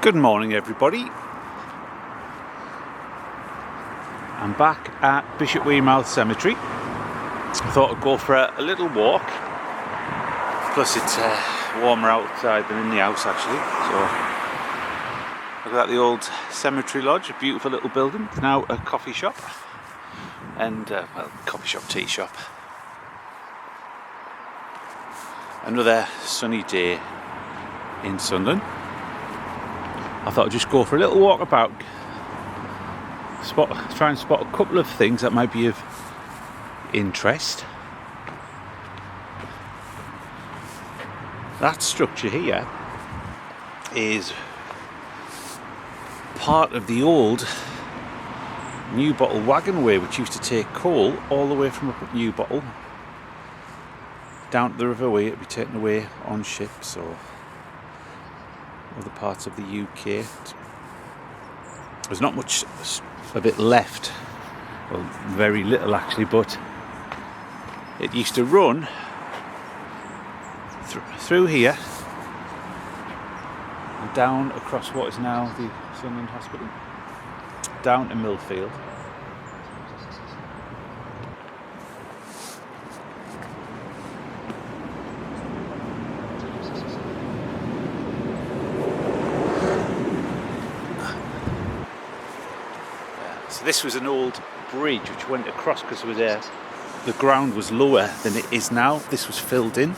Good morning, everybody. I'm back at Bishopwearmouth Cemetery. I thought I'd go for a little walk. Plus it's warmer outside than in the house actually. So look at that, the old cemetery lodge, a beautiful little building. It's now a coffee shop and coffee shop, tea shop. Another sunny day in Sunderland. I thought I'd just go for a little walk about, try and spot a couple of things that might be of interest. That structure here is part of the old Newbottle Waggonway, which used to take coal all the way from up at Newbottle down to the River Wye. It'd be taken away on ships or other parts of the UK. There's not much of it left, well, very little actually, but it used to run through here and down across what is now the Sunderland Hospital, down to Millfield. So this was an old bridge which went across because the ground was lower than it is now. This was filled in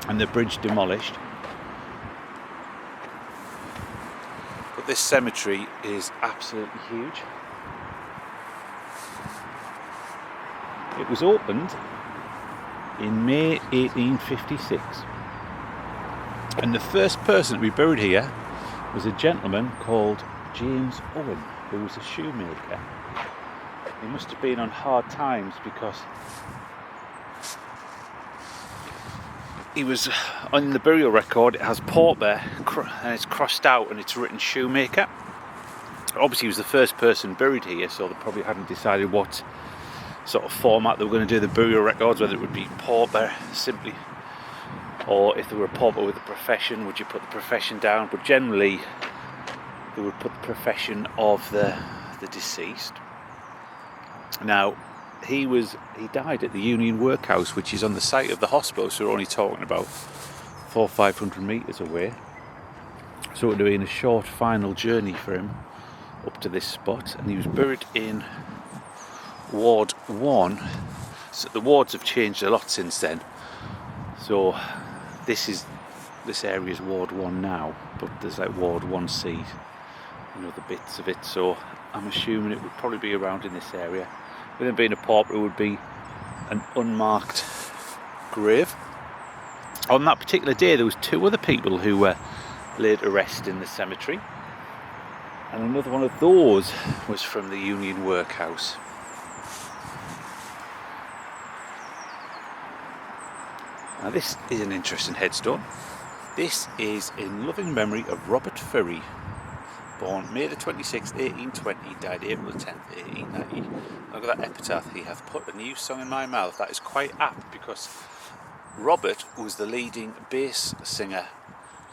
and the bridge demolished. But this cemetery is absolutely huge. It was opened in May 1856. And the first person to be buried here was a gentleman called James Owen, who was a shoemaker. He must have been on hard times because he was on the burial record. It has pauper and it's crossed out and it's written shoemaker. Obviously he was the first person buried here, so they probably hadn't decided what sort of format they were going to do the burial records, whether it would be pauper simply, or if they were a pauper with a profession, would you put the profession down? But generally they would put the profession of the deceased. Now, he died at the Union Workhouse, which is on the site of the hospital, so we're only talking about 400 or 500 metres away. So it would have been a short final journey for him up to this spot, and he was buried in Ward 1. So the wards have changed a lot since then. So this area is Ward 1 now, but there's like Ward 1C and other bits of it, so I'm assuming it would probably be around in this area. With him being a pauper, it would be an unmarked grave. On that particular day there was two other people who were laid to rest in the cemetery, and another one of those was from the Union Workhouse. Now this is an interesting headstone. This is in loving memory of Robert Furry, born May the 26th, 1820, died April the 10th, 1890. Look at that epitaph. He hath put a new song in my mouth. That is quite apt because Robert was the leading bass singer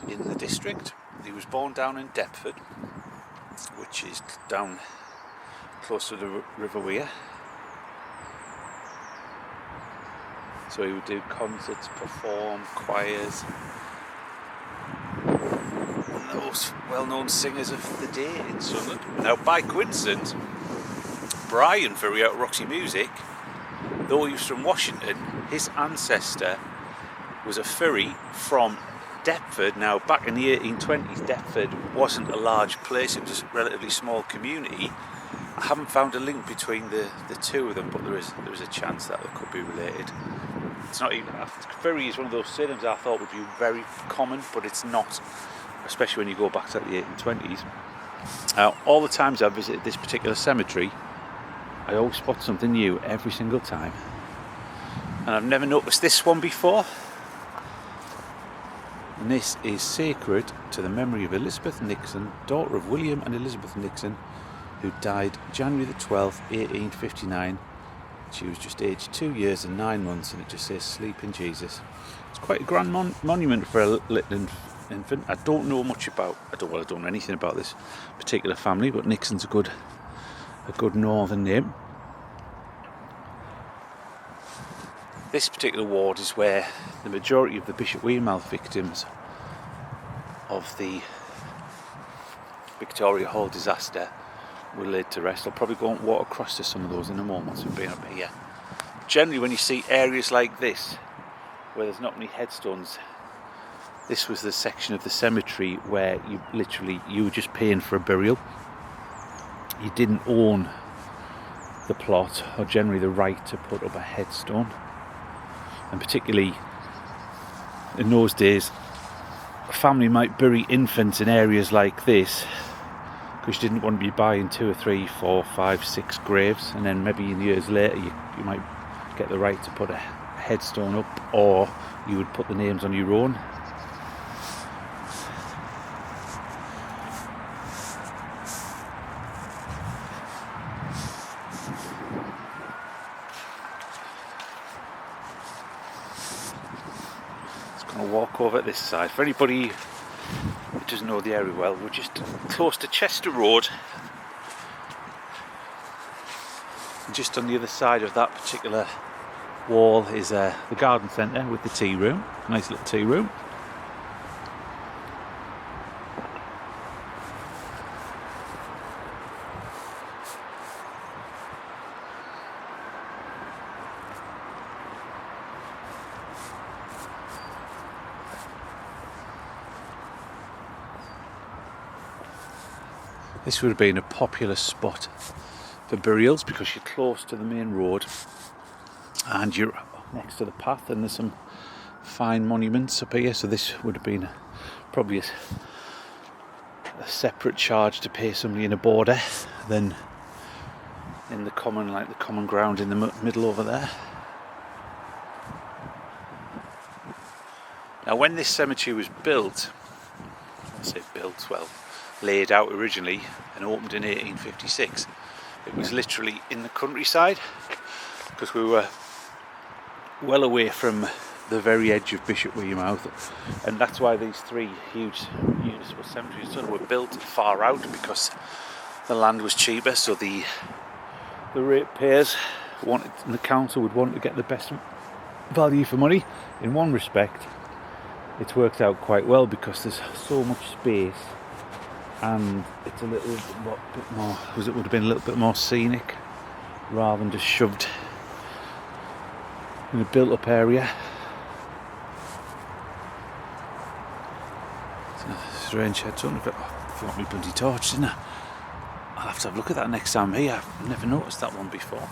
in the district. He was born down in Deptford, which is down close to the River Wye. So he would do concerts, perform, choirs. One of the most well-known singers of the day in Sunderland. Now, by coincidence, Brian Furry out of Roxy Music, though he was from Washington, his ancestor was a Furry from Deptford. Now, back in the 1820s, Deptford wasn't a large place, it was a relatively small community. I haven't found a link between the two of them, but there is a chance that they could be related. It's not even, Furry is one of those surnames I thought would be very common, but it's not, especially when you go back to the 1820s. All the times I've visited this particular cemetery, I always spot something new every single time. And I've never noticed this one before. And this is sacred to the memory of Elizabeth Nixon, daughter of William and Elizabeth Nixon, who died January the 12th, 1859. She was just aged 2 years and 9 months, and it just says "Sleep in Jesus." It's quite a grand monument for a little infant. I don't know much about. I don't know anything about this particular family, but Nixon's a good northern name. This particular ward is where the majority of the Bishopwearmouth victims of the Victoria Hall disaster were laid to rest. I'll probably go and walk across to some of those in a moment once we've been up here. Generally, when you see areas like this where there's not many headstones, this was the section of the cemetery where you were just paying for a burial. You didn't own the plot or generally the right to put up a headstone. And particularly in those days, a family might bury infants in areas like this because you didn't want to be buying 2 or 3, 4, 5, 6 graves, and then maybe years later you might get the right to put a headstone up, or you would put the names on your own. Walk over this side. For anybody who doesn't know the area well, we're just close to Chester Road, and just on the other side of that particular wall is the garden centre with the tea room. Nice little tea room. This would have been a popular spot for burials because you're close to the main road and you're next to the path, and there's some fine monuments up here. So this would have been probably a separate charge to pay somebody in a border than in the common ground in the middle over there. Now, when this cemetery was built, laid out originally and opened in 1856, it was literally in the countryside because we were well away from the very edge of Bishopwearmouth, and that's why these 3 huge municipal cemeteries sort of were built far out, because the land was cheaper, so the ratepayers wanted, and the council would want to get the best value for money. In one respect, it's worked out quite well because there's so much space, and it's a little bit more, because it would have been a little bit more scenic rather than just shoved in a built-up area. It's a strange headstone. I forgot my bloody torch, didn't I? I'll have to have a look at that next time I'm here. I've never noticed that one before.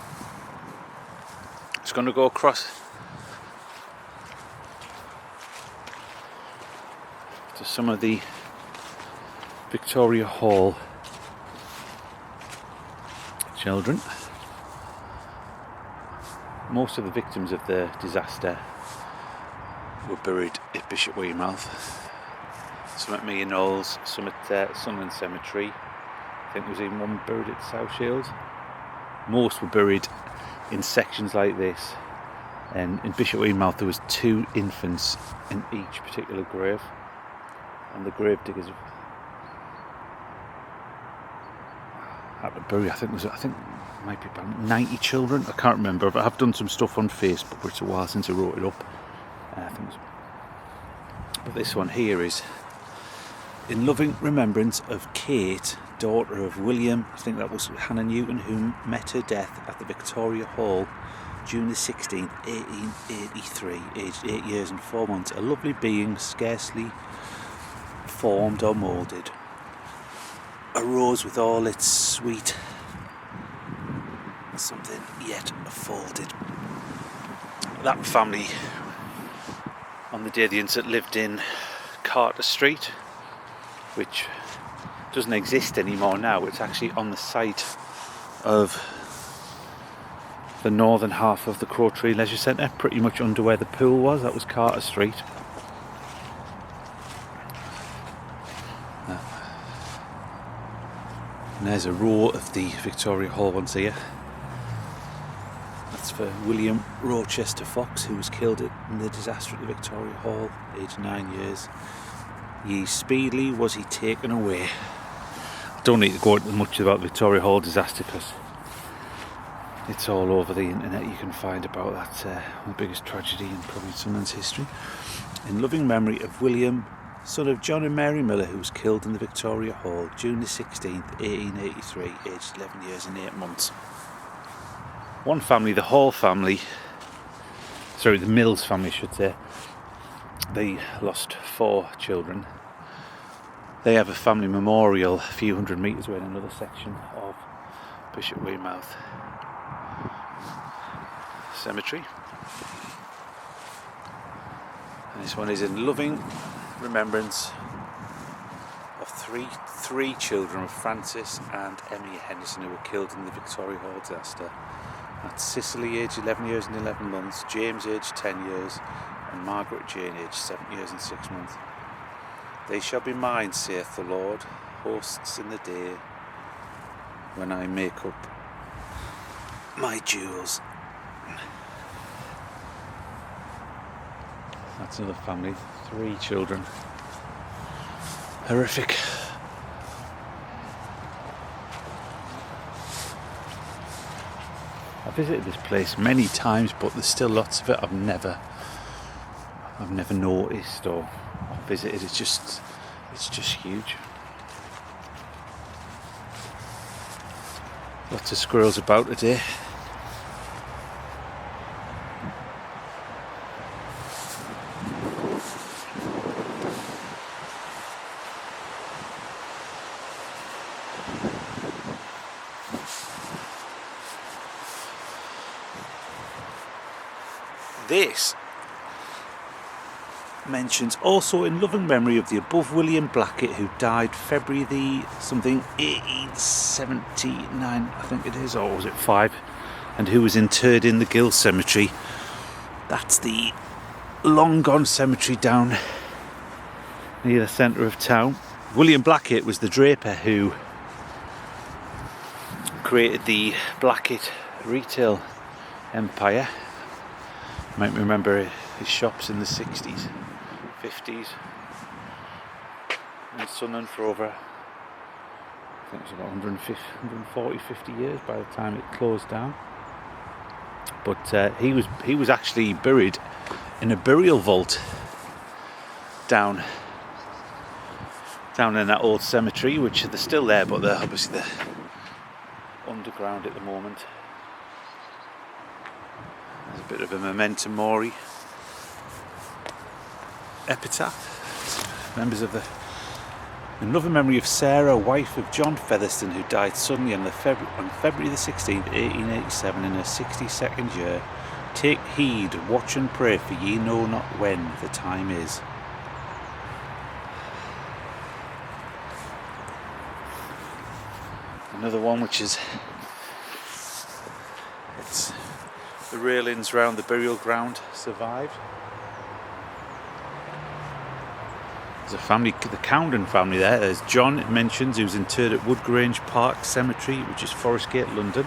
Just going to go across to some of the Victoria Hall children. Most of the victims of the disaster were buried at Bishopwearmouth. Some at Mere Knowles, some at Sunderland Cemetery. I think there was even one buried at South Shields. Most were buried in sections like this, and in Bishopwearmouth there was 2 infants in each particular grave, and the grave diggers had to bury, I think might be about 90 children. I can't remember, but I've done some stuff on Facebook, but it's a while since I wrote it up. But this one here is in loving remembrance of Kate, daughter of William, I think that was Hannah Newton, who met her death at the Victoria Hall June the 16th, 1883, aged 8 years and 4 months. A lovely being, scarcely formed or moulded, arose with all its sweet something yet folded. That family on the day of the incident lived in Carter Street, which doesn't exist anymore now. It's actually on the site of the northern half of the Crow Tree Leisure Centre, pretty much under where the pool was. That was Carter Street. And there's a row of the Victoria Hall ones here. That's for William Rochester Fox, who was killed in the disaster at the Victoria Hall, aged 9 years. ye speedily was he taken away. I don't need to go into much about the Victoria Hall disaster because it's all over the internet. You can find about that, the biggest tragedy in probably Sunderland's history. In loving memory of William, son of John and Mary Miller, who was killed in the Victoria Hall, June the 16th, 1883, aged 11 years and 8 months. One family, the Hall family, the Mills family, I should say, they lost 4 children. They have a family memorial a few hundred metres away in another section of Bishopwearmouth Cemetery. And this one is in loving remembrance of three children of Francis and Emmy Henderson, who were killed in the Victoria Hall disaster. That's Cicely, aged 11 years and 11 months, James, aged 10 years, and Margaret Jane, aged 7 years and 6 months. They shall be mine, saith the Lord, hosts in the day when I make up my jewels. That's another family, 3 children. Horrific. I visited this place many times, but there's still lots of it I've never noticed or visited. It's just huge. Lots of squirrels about today. This mentions also in loving memory of the above William Blackett, who died February the 1879, I think it is, or was it 5, and who was interred in the Gill Cemetery. That's the long gone cemetery down near the centre of town. William Blackett was the draper who created the Blackett retail empire. You might remember his shops in the 60s, 50s in Sunderland for over, I think it was about 140, 50 years by the time it closed down. But he was actually buried in a burial vault down in that old cemetery, which they're still there, but they're obviously underground at the moment. There's a bit of a memento mori epitaph. Members of in loving memory of Sarah, wife of John Featherstone, who died suddenly on February the 16th, 1887, in her 62nd year. Take heed, watch and pray, for ye know not when the time is. Another one which is, the railings round the burial ground survived. There's a family, the Cowden family there. There's John, it mentions, who's interred at Woodgrange Park Cemetery, which is Forest Gate, London.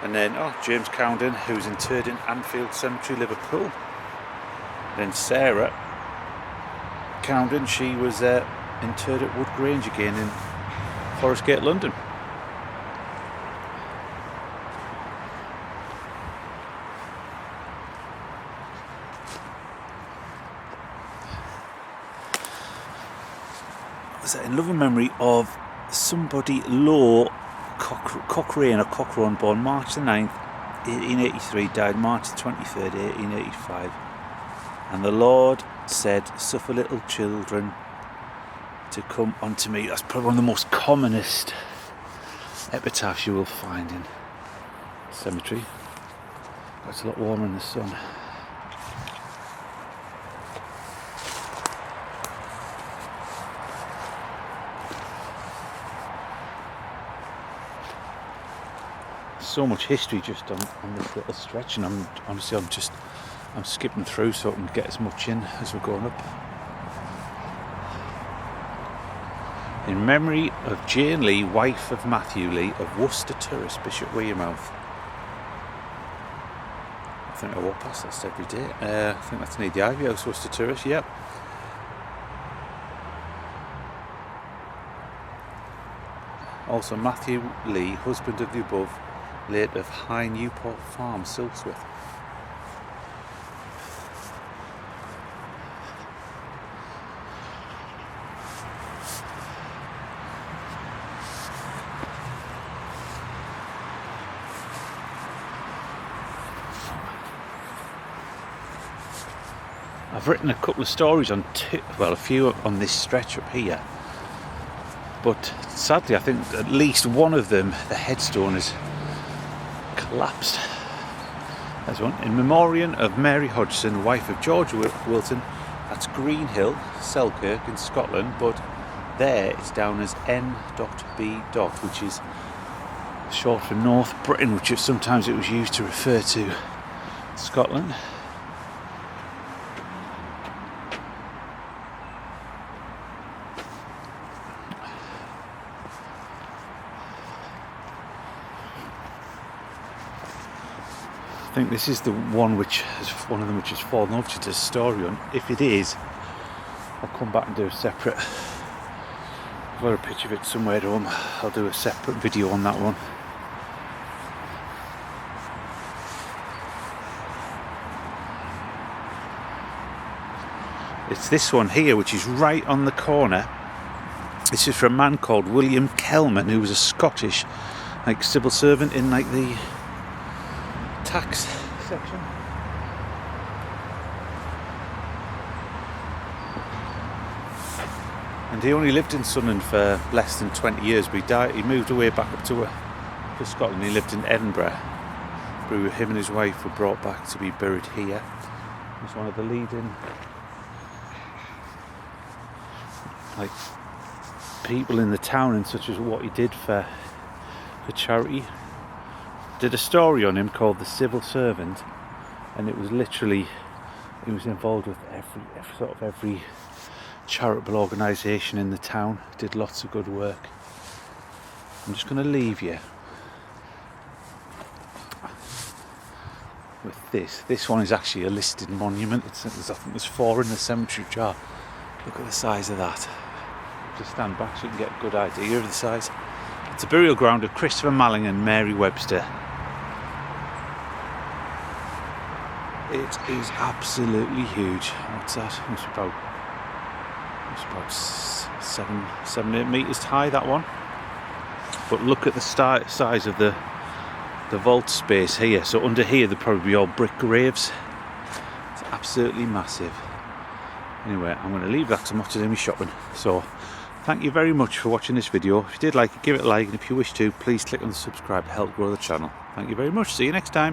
And then, James Cowden, who's interred in Anfield Cemetery, Liverpool. And then Sarah Cowden, she was interred at Woodgrange again in Forest Gate, London. In loving memory of somebody Law Cochrane or Cochrane, born March the 9th, 1883, died March the 23rd, 1885. And the Lord said, suffer little children to come unto me. That's probably one of the most commonest epitaphs you will find in the cemetery. It's a lot warmer in the sun. So much history just on this little stretch, and I'm skipping through so I can get as much in as we're going up. In memory of Jane Lee, wife of Matthew Lee of Worcester Terrace, Bishopwearmouth. think I walk past that every day. I think that's near the Ivy House, Worcester Terrace, yep. Also Matthew Lee, husband of the above, late of High Newport Farm, Silksworth. I've written a couple of stories on a few on this stretch up here, but sadly I think at least one of them, the headstone, has collapsed. There's one, in memoriam of Mary Hodgson, wife of George Wilton. That's Greenhill, Selkirk in Scotland, but there it's down as N.B. which is short for North Britain, which sometimes it was used to refer to Scotland. I think this is the one which is one of them which has fallen off to the story on. If it is, I'll come back and do a separate. I've got a picture of it somewhere at home. I'll do a separate video on that one. It's this one here, which is right on the corner. This is for a man called William Kelman, who was a Scottish, civil servant in the tax section. And he only lived in Sunderland for less than 20 years, but he died. He moved away back up to Scotland. He lived in Edinburgh. But him and his wife were brought back to be buried here. He's one of the leading people in the town, and such as what he did for charity. Did a story on him called The Civil Servant, and it was literally, he was involved with every charitable organisation in the town, did lots of good work. I'm just going to leave you with this. This one is actually a listed monument. I think there's 4 in the cemetery jar. Look at the size of that. Just stand back so you can get a good idea of the size. It's a burial ground of Christopher Malling and Mary Webster. It is absolutely huge. What's that? It's about 7-8 metres high, that one. But look at the size of the vault space here. So under here there'll probably be all brick graves. It's absolutely massive. Anyway, I'm going to leave that because I'm off to do my shopping. So thank you very much for watching this video. If you did like it, give it a like, and if you wish to, please click on the subscribe to help grow the channel. Thank you very much. See you next time.